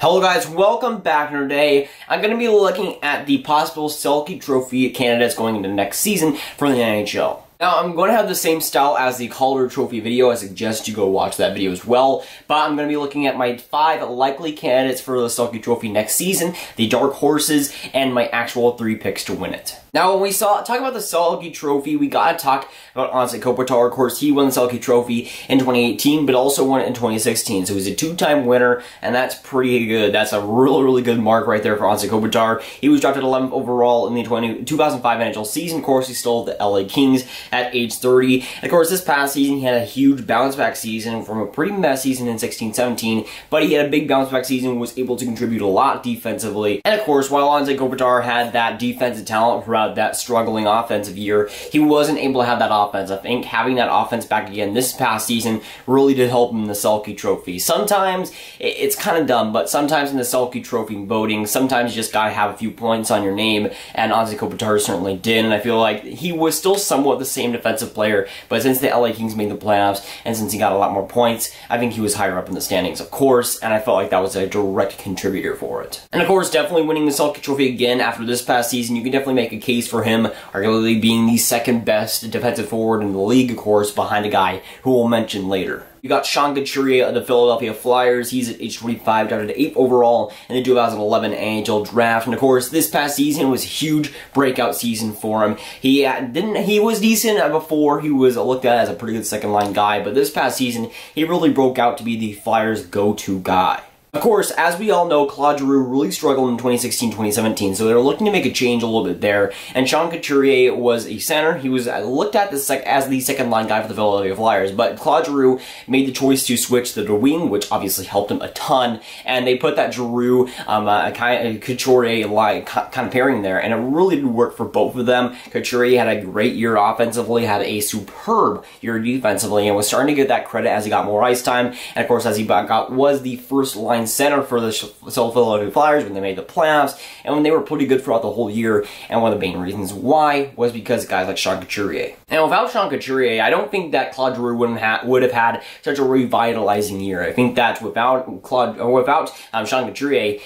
Hello guys, welcome back. Today I'm going to be looking at the possible Selke Trophy candidates going into next season for the NHL. Now, I'm going to have the same style as the Calder Trophy video. I suggest you go watch that video as well. But I'm going to be looking at my 5 likely candidates for the Selke Trophy next season, the dark horses, and my actual 3 picks to win it. Now, when we talk about the Selke Trophy, we got to talk about Shaun Couturier. Of course, he won the Selke Trophy in 2018, but also won it in 2016. So he's a 2-time winner, and that's pretty good. That's a really good mark right there for Shaun Couturier. He was drafted 11th overall in the 2005 NHL season. Of course, he's still the LA Kings at age 30. And of course, this past season, he had a huge bounce-back season from a pretty mess season in 16-17, but he had a big bounce-back season, was able to contribute a lot defensively. And of course, while Shaun Couturier had that defensive talent throughout that struggling offensive year, he wasn't able to have that offense. I think having that offense back again this past season really did help him in the Selke Trophy. Sometimes it's kind of dumb, but sometimes in the Selke Trophy voting, sometimes you just gotta have a few points on your name, and Shaun Couturier certainly did, and I feel like he was still somewhat the same defensive player, but since the LA Kings made the playoffs, and since he got a lot more points, I think he was higher up in the standings, of course, and I felt like that was a direct contributor for it. And of course, definitely winning the Selke Trophy again after this past season, you can definitely make a case for him arguably being the second best defensive forward in the league, of course, behind a guy who we'll mention later. You got Shaun Couturier of the Philadelphia Flyers. He's at age 25, drafted 8th overall in the 2011 NHL draft. And of course, this past season was a huge breakout season for him. He was decent before. He was looked at as a pretty good second line guy, but this past season, he really broke out to be the Flyers' go-to guy. Of course, as we all know, Claude Giroux really struggled in 2016-2017, so they're looking to make a change a little bit there. And Shaun Couturier was a center. He was looked at as the second-line guy for the Philadelphia Flyers, but Claude Giroux made the choice to switch to the wing, which obviously helped him a ton. And they put that Giroux, Couturier kind of pairing there, and it really did work for both of them. Couturier had a great year offensively, had a superb year defensively, and was starting to get that credit as he got more ice time. And of course, as he was the first-line center for the Philadelphia Flyers when they made the playoffs, and when they were pretty good throughout the whole year. And one of the main reasons why was because guys like Shaun Couturier. And without Shaun Couturier, I don't think that Claude Giroux would have had such a revitalizing year. I think that without Shaun Couturier,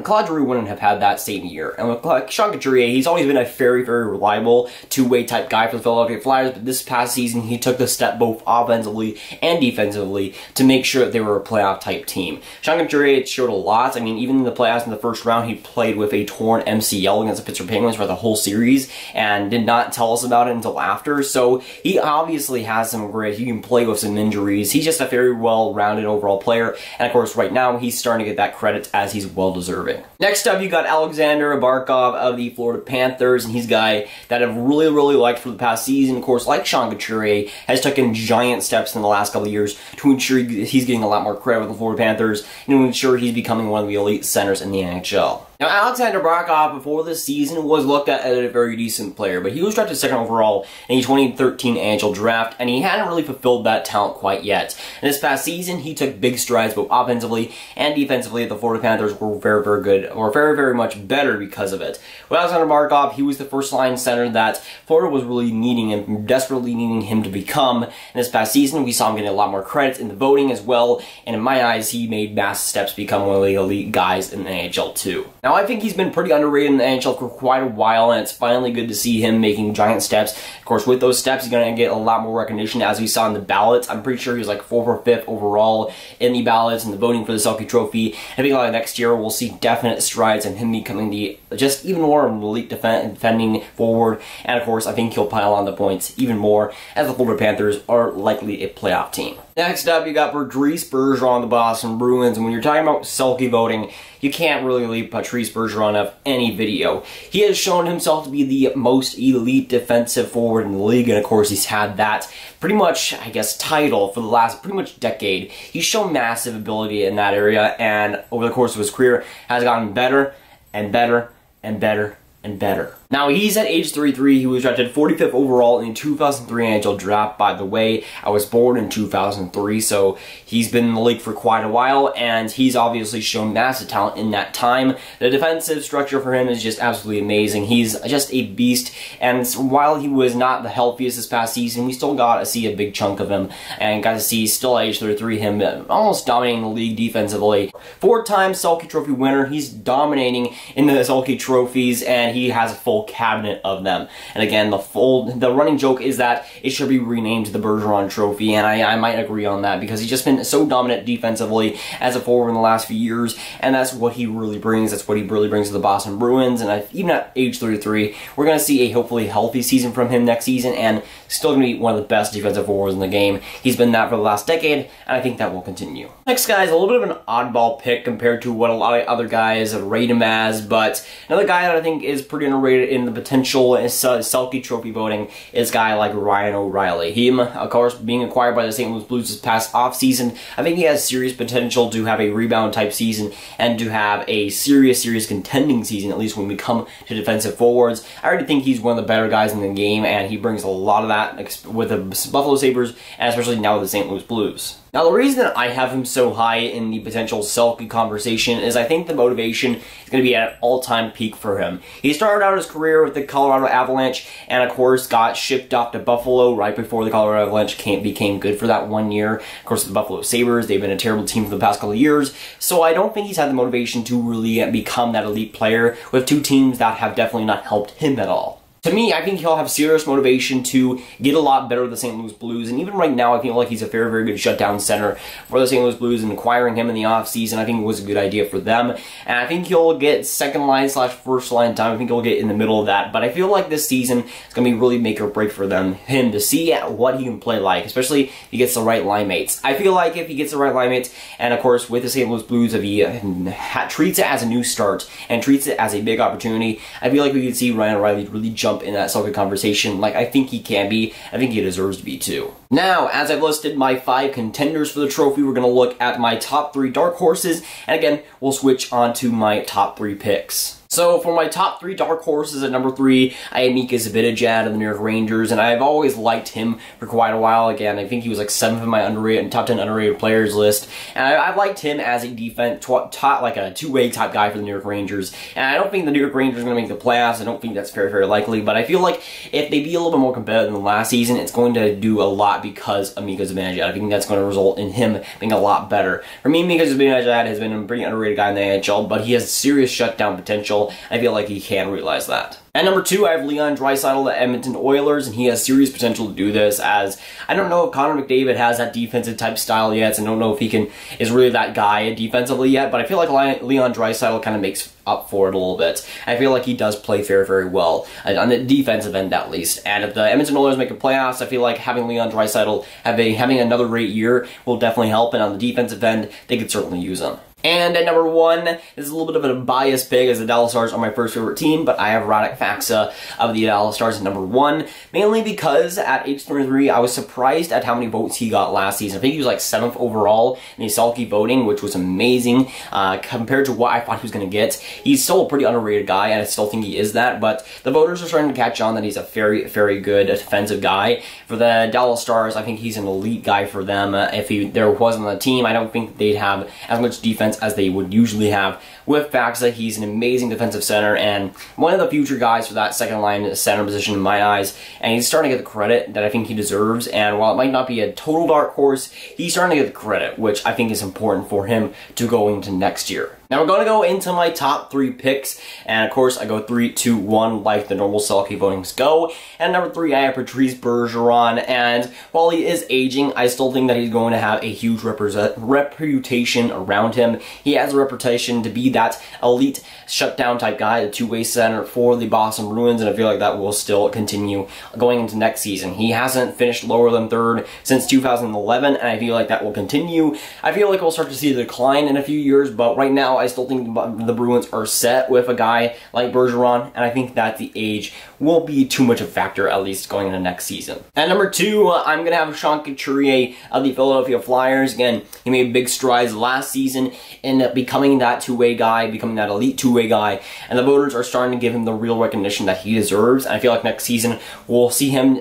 Claude Giroux wouldn't have had that same year. And with Shaun Couturier, he's always been a very reliable two-way type guy for the Philadelphia Flyers, but this past season, he took the step both offensively and defensively to make sure that they were a playoff type team. Shaun Couturier showed a lot. I mean, even in the playoffs in the first round, he played with a torn MCL against the Pittsburgh Penguins for the whole series and did not tell us about it until after. So he obviously has some grit. He can play with some injuries. He's just a very well-rounded overall player. And of course, right now, he's starting to get that credit as he's well-deserving. Next up, you got Alexander Abarca of the Florida Panthers, and he's a guy that I've really liked for the past season. Of course, like Shaun Couturier, has taken giant steps in the last couple of years to ensure he's getting a lot more credit with the Florida Panthers and to ensure he's becoming one of the elite centers in the NHL. Now, Alexander Abarca, before this season, was looked at as a very decent player, but he was drafted 2nd overall in the 2013 NHL draft, and he hadn't really fulfilled that talent quite yet. And this past season, he took big strides both offensively and defensively. The Florida Panthers were very good, or very much better because of it. With Alexander Abarca, he was the first-line center that Florida was really needing and desperately needing him to become. And this past season, we saw him getting a lot more credit in the voting as well, and in my eyes, he made massive steps to become one of the elite guys in the NHL too. Now, I think he's been pretty underrated in the NHL for quite a while, and it's finally good to see him making giant steps. Of course, with those steps, he's going to get a lot more recognition, as we saw in the ballots. I'm pretty sure he was like 4th or 5th overall in the ballots and the voting for the Selke Trophy. I think like next year, we'll see definite strides in him becoming the just even more elite defending forward. And of course, I think he'll pile on the points even more, as the Florida Panthers are likely a playoff team. Next up, you got Reese Bergeron, the Boston Bruins, and when you're talking about Selke voting, you can't really leave Reese Bergeron of any video. He has shown himself to be the most elite defensive forward in the league, and of course he's had that pretty much, I guess, title for the last pretty much decade. He's shown massive ability in that area, and over the course of his career has gotten better and better and better and better. Now, he's at age 33. He was drafted 45th overall in the 2003 NHL draft, by the way. I was born in 2003, so he's been in the league for quite a while, and he's obviously shown massive talent in that time. The defensive structure for him is just absolutely amazing. He's just a beast, and while he was not the healthiest this past season, we still got to see a big chunk of him, and got to see, still at age 33, him almost dominating the league defensively. 4-time Selke Trophy winner. He's dominating in the Selke trophies, and he has a full cabinet of them. And again, the running joke is that it should be renamed to the Bergeron Trophy, and I might agree on that, because he's just been so dominant defensively as a forward in the last few years, and that's what he really brings. That's what he really brings to the Boston Bruins, and even at age 33, we're going to see a hopefully healthy season from him next season, and still going to be one of the best defensive forwards in the game. He's been that for the last decade, and I think that will continue. Next guy is a little bit of an oddball pick compared to what a lot of other guys rate him as, but another guy that I think is pretty underrated in the potential Selke Trophy voting is a guy like Ryan O'Reilly. Him, of course, being acquired by the St. Louis Blues this past offseason, I think he has serious potential to have a rebound type season and to have a serious contending season, at least when we come to defensive forwards. I already think he's one of the better guys in the game, and he brings a lot of that with the Buffalo Sabres, and especially now with the St. Louis Blues. Now, the reason that I have him so high in the potential Selke conversation is I think the motivation is going to be at an all-time peak for him. He started out his career with the Colorado Avalanche, and of course got shipped off to Buffalo right before the Colorado Avalanche became good for that 1 year. Of course, the Buffalo Sabres, they've been a terrible team for the past couple of years, so I don't think he's had the motivation to really become that elite player with two teams that have definitely not helped him at all. To me, I think he'll have serious motivation to get a lot better with the St. Louis Blues, and even right now, I feel like he's a very good shutdown center for the St. Louis Blues, and acquiring him in the offseason, I think was a good idea for them, and I think he'll get second line / first line time. I think he'll get in the middle of that, but I feel like this season is going to be really make or break for him to see what he can play like, especially if he gets the right line mates. I feel like if he gets the right line mates, and of course with the St. Louis Blues, if he treats it as a new start and treats it as a big opportunity, I feel like we could see Ryan O'Reilly really jump in that Selke conversation like I think he can be. I think he deserves to be too. Now, as I've listed my 5 contenders for the trophy, we're going to look at my top 3 dark horses, and again, we'll switch on to my top 3 picks. So for my top 3 dark horses, at number 3, I had Mika Zibanejad of the New York Rangers, and I've always liked him for quite a while. Again, I think he was like 7th in my top 10 underrated players list, and I've liked him as a defense, like a two-way type guy for the New York Rangers. And I don't think the New York Rangers are going to make the playoffs. I don't think that's very likely, but I feel like if they be a little bit more competitive than last season, it's going to do a lot because of Mika Zibanejad. I think that's going to result in him being a lot better. For me, Mika Zibanejad has been a pretty underrated guy in the NHL, but he has serious shutdown potential. I feel like he can realize that. At number 2, I have Leon Draisaitl of the Edmonton Oilers, and he has serious potential to do this, as I don't know if Connor McDavid has that defensive type style yet, so I don't know if he is really that guy defensively yet, but I feel like Leon Draisaitl kind of makes up for it a little bit. I feel like he does play very well, on the defensive end at least, and if the Edmonton Oilers make the playoffs, I feel like having Leon Draisaitl having another great year will definitely help, and on the defensive end, they could certainly use him. And at number 1, this is a little bit of a biased pick, as the Dallas Stars are my first favorite team, but I have Radek Faksa of the Dallas Stars at number 1, mainly because at age 33, I was surprised at how many votes he got last season. I think he was like 7th overall in the Selke voting, which was amazing compared to what I thought he was going to get. He's still a pretty underrated guy, and I still think he is that, but the voters are starting to catch on that he's a very good defensive guy. For the Dallas Stars, I think he's an elite guy for them. If there wasn't on the team, I don't think they'd have as much defense as they would usually have. With Faksa, he's an amazing defensive center and one of the future guys for that second line center position in my eyes, and he's starting to get the credit that I think he deserves, and while it might not be a total dark horse, he's starting to get the credit, which I think is important for him to go into next year. Now we're going to go into my top 3 picks, and of course I go 3, 2, 1 like the normal Selke votings go. And number 3, I have Reese Bergeron, and while he is aging, I still think that he's going to have a huge reputation around him. He has a reputation to be that elite shutdown type guy, the two-way center for the Boston Bruins, and I feel like that will still continue going into next season. He hasn't finished lower than 3rd since 2011, and I feel like that will continue. I feel like we'll start to see the decline in a few years, but right now I still think the Bruins are set with a guy like Bergeron, and I think that the age won't be too much of a factor, at least going into next season. At number 2, I'm going to have Shaun Couturier of the Philadelphia Flyers. Again, he made big strides last season in becoming that two-way guy, becoming that elite two-way guy, and the voters are starting to give him the real recognition that he deserves. And I feel like next season we'll see him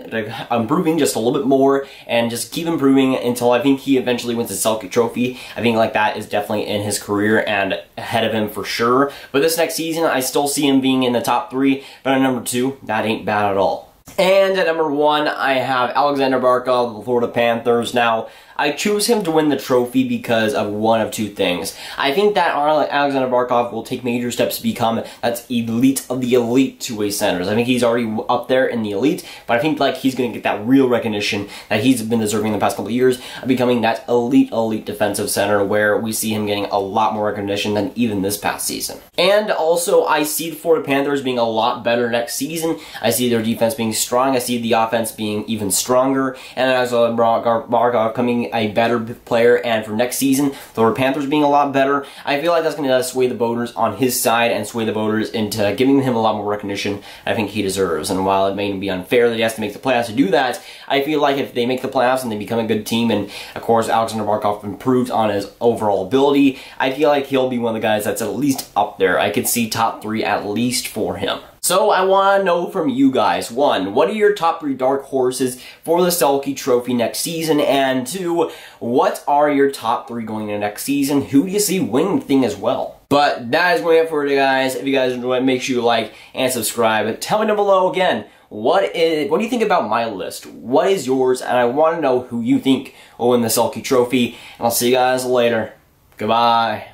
improving just a little bit more and just keep improving until I think he eventually wins the Selke trophy. I think like that is definitely in his career and ahead of him for sure. But this next season, I still see him being in the top 3, but at number 2, that ain't bad at all. And at number 1, I have Alexander Abarca of the Florida Panthers. Now, I choose him to win the trophy because of one of 2 things. I think that Alexander Barkov will take major steps to become that elite of the elite two-way centers. I think he's already up there in the elite, but I think like he's going to get that real recognition that he's been deserving in the past couple of years of becoming that elite defensive center, where we see him getting a lot more recognition than even this past season. And also, I see the Florida Panthers being a lot better next season. I see their defense being strong. I see the offense being even stronger, and Alexander Barkov coming a better player, and for next season, the Florida Panthers being a lot better. I feel like that's going to sway the voters on his side and sway the voters into giving him a lot more recognition I think he deserves. And while it may be unfair that he has to make the playoffs to do that, I feel like if they make the playoffs and they become a good team, and of course Alexander Barkov improves on his overall ability, I feel like he'll be one of the guys that's at least up there. I could see top 3 at least for him. So I want to know from you guys, 1, what are your top 3 dark horses for the Selke Trophy next season? And 2, what are your top 3 going into next season? Who do you see winning the thing as well? But that is going to be it for today, guys. If you guys enjoyed, make sure you like and subscribe. Tell me down below again, what do you think about my list? What is yours? And I want to know who you think will win the Selke Trophy. And I'll see you guys later. Goodbye.